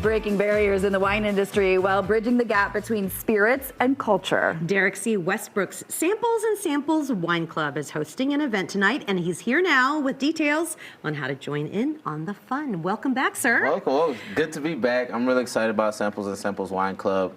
breaking barriers in the wine industry while bridging the gap between spirits and culture. Derek C. Westbrook's Samples and Samples Wine Club is hosting an event tonight, and he's here now with details on how to join in on the fun. Welcome back, sir. Welcome. Well, good to be back. I'm really excited about Samples and Samples Wine Club.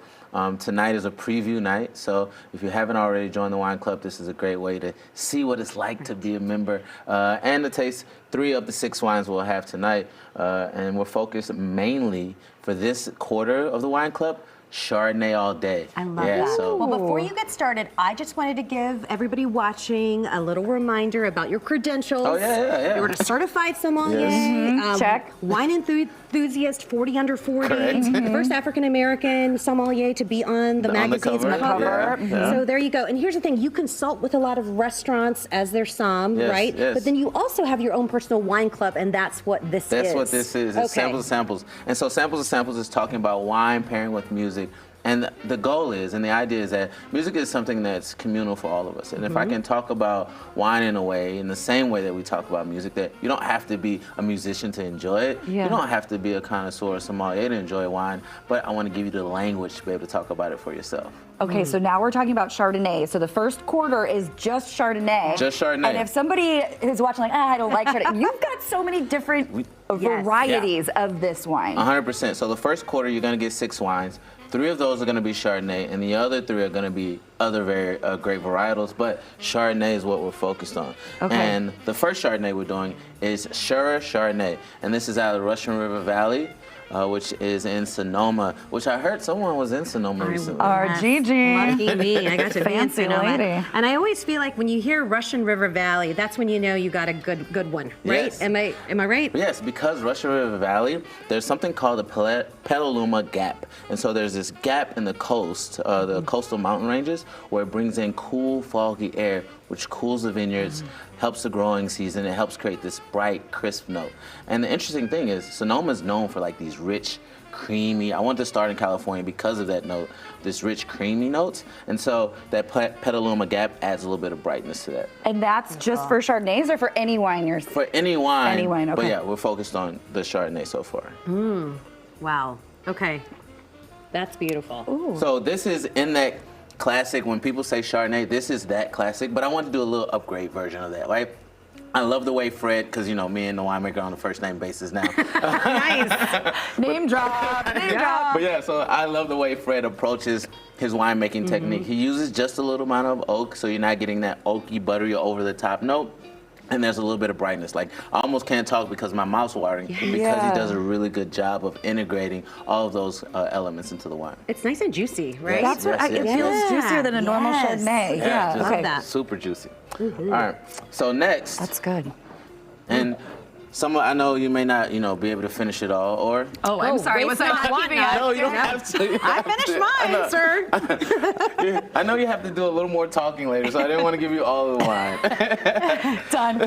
Tonight is a preview night, so if you haven't already joined the wine club, this is a great way to see what it's like to be a member and to taste 3 of the 6 wines we'll have tonight. And we're focused mainly for this quarter of the wine club, Chardonnay all day. I love that. So. Well, before you get started, I just wanted to give everybody watching a little reminder about your credentials. Oh, yeah. You're a certified sommelier. Yes. Check. Wine enthusiast, 40 under 40. Correct. The first African-American sommelier to be on the magazine's cover. Yeah. So there you go. And here's the thing. You consult with a lot of restaurants as their somm, Yes, right? yes. But then you also have your own personal wine club, and that's what this is. That's what this is. It's Samples and Samples. And so Samples and Samples is talking about wine pairing with music. And the goal is, and the idea is that music is something that's communal for all of us. And if I can talk about wine in a way, in the same way that we talk about music, that you don't have to be a musician to enjoy it. Yeah. You don't have to be a connoisseur or sommelier to enjoy wine, but I want to give you the language to be able to talk about it for yourself. Okay, so now we're talking about Chardonnay. So the first quarter is just Chardonnay. Just Chardonnay. And if somebody is watching like, I don't like Chardonnay, you've got so many different varieties of this wine. 100%. So the first quarter, you're going to get 6 wines. 3 of those are going to be Chardonnay, and the other 3 are going to be other very great varietals, but Chardonnay is what we're focused on. Okay. And the first Chardonnay we're doing is Shiraz Chardonnay, and this is out of the Russian River Valley, which is in Sonoma, which I heard someone was in Sonoma recently. Our Gigi. Lucky me. I got to be in Fancy Sonoma. lady. And I always feel like when you hear Russian River Valley, that's when you know you got a good one, right? Yes. Am I right? Yes, because Russian River Valley, there's something called the Petaluma Gap. And so there's this gap in the coast, the coastal mountain ranges, where it brings in cool, foggy air, which cools the vineyards, helps the growing season, it helps create this bright, crisp note. And the interesting thing is, Sonoma is known for like these rich, creamy, I wanted to start in California because of that note, this rich, creamy notes. And so that Petaluma Gap adds a little bit of brightness to that. And that's just for Chardonnays or for any wine you're For any wine. Any wine, okay. But yeah, we're focused on the Chardonnay so far. Wow. Okay. That's beautiful. Ooh. So this is in that classic, when people say Chardonnay, this is that classic, but I want to do a little upgrade version of that, right? I love the way Fred, because you know, me and the winemaker are on a first name basis now. Nice. Name drop. Name drop. But yeah, so I love the way Fred approaches his winemaking technique. He uses just a little amount of oak, so you're not getting that oaky, buttery, over the top note. And there's a little bit of brightness. Like, I almost can't talk because my mouth's watering, because he does a really good job of integrating all of those elements into the wine. It's nice and juicy, right? That's what it feels Yeah. juicier than a normal Yes. Chardonnay. Yeah. just Okay. that. super juicy. All right, so next, That's good. and I know you may not, be able to finish it all, or Oh, I'm sorry. Was I not keeping up? no, you don't have to. I finished mine, sir. I know you have to do a little more talking later, so I didn't want to give you all of the wine. Done.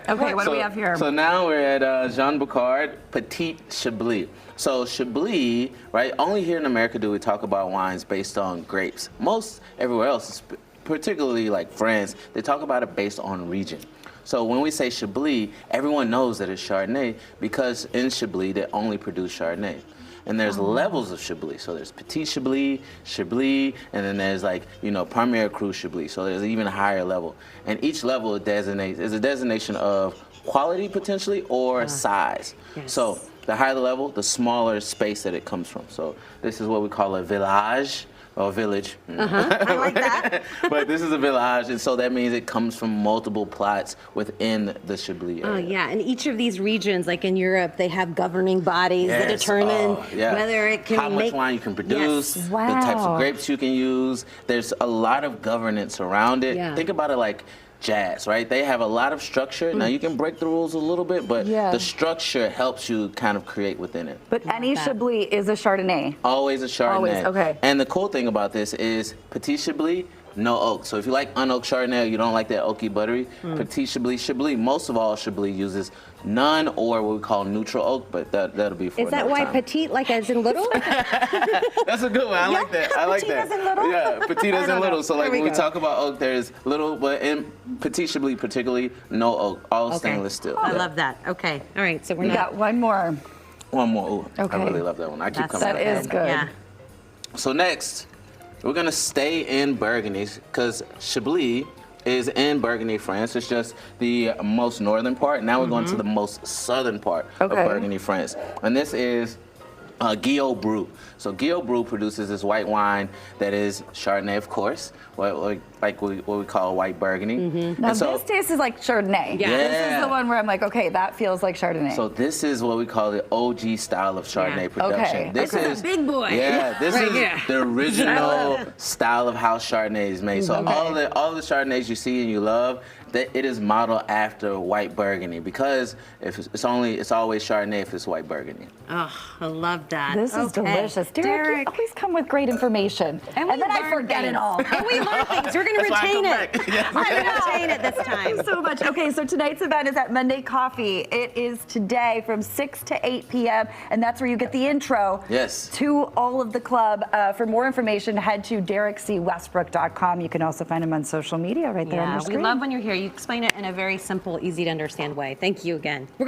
Okay, what do we have here? So now we're at Jean Boucard Petit Chablis. So Chablis, right? Only here in America do we talk about wines based on grapes. Most everywhere else, particularly like France, they talk about it based on region. So when we say Chablis, everyone knows that it's Chardonnay because in Chablis they only produce Chardonnay. And there's levels of Chablis. So there's Petit Chablis, Chablis, and then there's like, Premier Cru Chablis. So there's an even higher level. And each level is a designation of quality potentially or size. Yes. So the higher the level, the smaller space that it comes from. So this is what we call a village. Or village. I like that. But this is a village, and so that means it comes from multiple plots within the Chablis area. Oh, yeah. And each of these regions, like in Europe, they have governing bodies that Yes. determine Yeah. whether it can how much wine you can produce, Yes. the types Wow. of grapes you can use. There's a lot of governance around it. Yeah. Think about it like jazz, right? They have a lot of structure. Now you can break the rules a little bit, but the structure helps you kind of create within it. But any Chablis is a Chardonnay. Always a Chardonnay. Always, okay. And the cool thing about this is Petit Chablis, no oak. So if you like unoaked Chardonnay, you don't like that oaky buttery, Petit Chablis, most of all Chablis uses none or what we call neutral oak, but that'll be for Is that another why time. petite, like as in little? That's a good one. I like that. I like petite that. as in little? Yeah, petite as in little. So like There we when we go. talk about oak, there's little, but in Petit Chablis particularly, no oak, all stainless steel. I Yeah. love that. Okay. All right. So we're We not. got one more. One more. Ooh, Okay. I really love that one. I keep coming That back. is good. Yeah. So next, we're gonna stay in Burgundy because Chablis is in Burgundy, France. It's just the most northern part. Now we're going to the most southern part of Okay. Burgundy, France. And this is Guillaume Brou. So Guillaume Brou produces this white wine that is Chardonnay, of course, what we call white Burgundy. Now And so, this tastes like Chardonnay. Yeah. This is the one where I'm like, okay, that feels like Chardonnay. so this is what we call the OG style of Chardonnay Yeah. production. Okay. This This is a big boy. Yeah, this Right is here. the original style of how Chardonnay is made. So all the Chardonnays you see and you love, that it is modeled after white Burgundy because if it's always Chardonnay if it's white Burgundy. Oh, I love that. This is Okay. delicious. Derek, you always come with great information. And then I learn forget things. it all. And we learn things. We're going to That's why I retain come it. back. Yeah. We're going to retain it this time. So much. Okay, so tonight's event is at Monday Coffee. It is today from 6 to 8 p.m., and that's where you get the intro Yes. to all of the club. For more information, head to DerekCWestbrook.com. You can also find him on social media right there on Yeah, your we screen. love when you're here. You explain it in a very simple, easy to understand way. Thank you again. We're gonna